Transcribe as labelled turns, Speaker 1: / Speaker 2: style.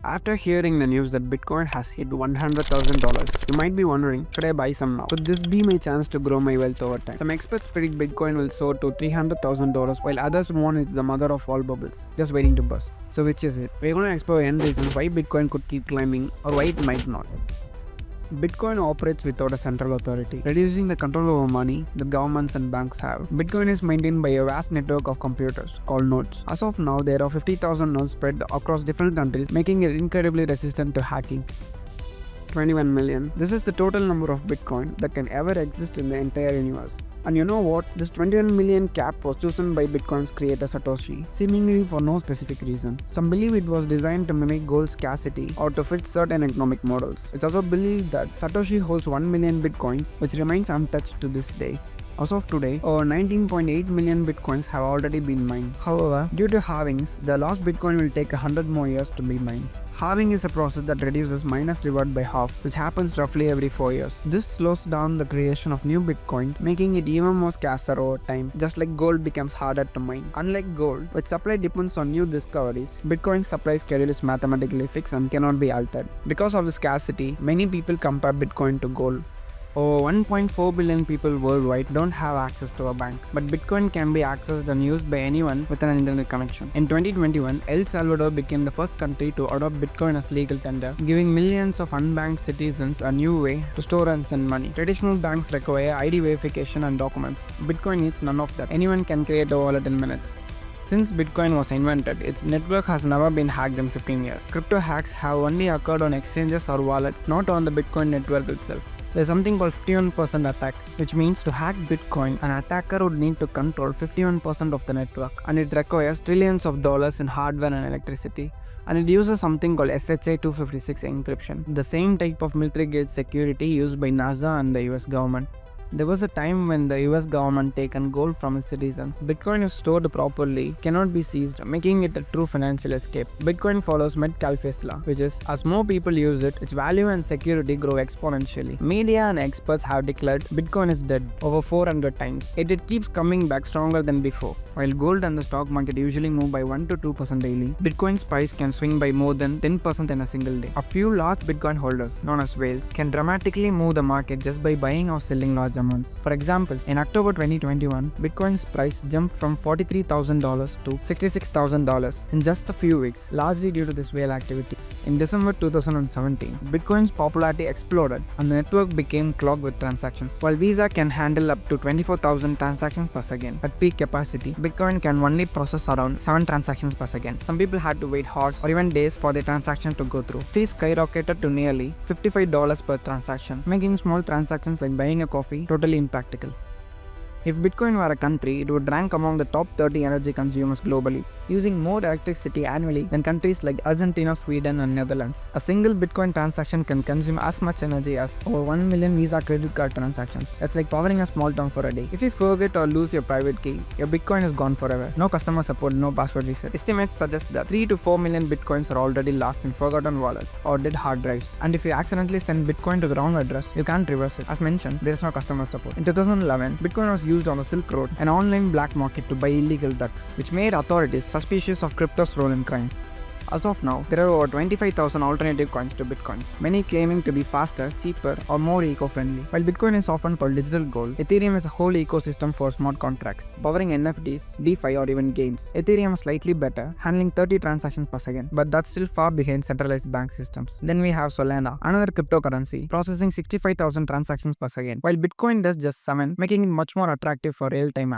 Speaker 1: After hearing the news that Bitcoin has hit $100,000, you might be wondering, should I buy some now? Could this be my chance to grow my wealth over time? Some experts predict Bitcoin will soar to $300,000 while others warn it's the mother of all bubbles, just waiting to burst. So which is it? We're going to explore n reasons why Bitcoin could keep climbing or why it might not. Bitcoin operates without a central authority, reducing the control over money that governments and banks have. Bitcoin is maintained by a vast network of computers called nodes. As of now, there are 50,000 nodes spread across different countries, making it incredibly resistant to hacking. 21 million. This is the total number of Bitcoin that can ever exist in the entire universe. And you know what? This 21 million cap was chosen by Bitcoin's creator Satoshi, seemingly for no specific reason. Some believe it was designed to mimic gold's scarcity or to fit certain economic models. It's also believed that Satoshi holds 1 million Bitcoins, which remains untouched to this day. As of today, over 19.8 million Bitcoins have already been mined. However, due to halvings, the last Bitcoin will take 100 more years to be mined. Halving is a process that reduces miners' reward by half, which happens roughly every 4 years. This slows down the creation of new Bitcoin, making it even more scarcer over time, just like gold becomes harder to mine. Unlike gold, which supply depends on new discoveries, Bitcoin's supply schedule is mathematically fixed and cannot be altered. Because of the scarcity, many people compare Bitcoin to gold. Over 1.4 billion people worldwide don't have access to a bank, but Bitcoin can be accessed and used by anyone with an internet connection. In 2021, El Salvador became the first country to adopt Bitcoin as legal tender, giving millions of unbanked citizens a new way to store and send money. Traditional banks require ID verification and documents. Bitcoin needs none of that. Anyone can create a wallet in minutes. Since Bitcoin was invented, its network has never been hacked in 15 years. Crypto hacks have only occurred on exchanges or wallets, not on the Bitcoin network itself. There's something called 51% attack, which means to hack Bitcoin, an attacker would need to control 51% of the network, and it requires trillions of dollars in hardware and electricity. And it uses something called SHA-256 encryption, the same type of military-grade security used by NASA and the US government. There was a time when the US government taken gold from its citizens. Bitcoin, if stored properly, cannot be seized, making it a true financial escape. Bitcoin follows Metcalfe's law, which is, as more people use it, its value and security grow exponentially. Media and experts have declared Bitcoin is dead over 400 times, yet it keeps coming back stronger than before. While gold and the stock market usually move by 1 to 2% daily, Bitcoin's price can swing by more than 10% in a single day. A few large Bitcoin holders, known as whales, can dramatically move the market just by buying or selling large amounts. For example, in October 2021, Bitcoin's price jumped from $43,000 to $66,000 in just a few weeks, largely due to this whale activity. In December 2017, Bitcoin's popularity exploded and the network became clogged with transactions. While Visa can handle up to 24,000 transactions per second at peak capacity, Bitcoin can only process around 7 transactions per second. Some people had to wait hours or even days for their transaction to go through. Fees skyrocketed to nearly $55 per transaction, making small transactions like buying a coffee totally impractical. If Bitcoin were a country, it would rank among the top 30 energy consumers globally, using more electricity annually than countries like Argentina, Sweden, and Netherlands. A single Bitcoin transaction can consume as much energy as over 1 million Visa credit card transactions. That's like powering a small town for a day. If you forget or lose your private key, your Bitcoin is gone forever. No customer support, no password reset. Estimates suggest that 3 to 4 million Bitcoins are already lost in forgotten wallets or dead hard drives. And if you accidentally send Bitcoin to the wrong address, you can't reverse it. As mentioned, there is no customer support. In 2011, Bitcoin was used on the Silk Road, an online black market, to buy illegal drugs, which made authorities suspicious of crypto's role in crime. As of now, there are over 25,000 alternative coins to Bitcoins, many claiming to be faster, cheaper, or more eco-friendly. While Bitcoin is often called digital gold, Ethereum is a whole ecosystem for smart contracts, powering NFTs, DeFi, or even games. Ethereum is slightly better, handling 30 transactions per second, but that's still far behind centralized bank systems. Then we have Solana, another cryptocurrency, processing 65,000 transactions per second, while Bitcoin does just 7, making it much more attractive for real-time apps.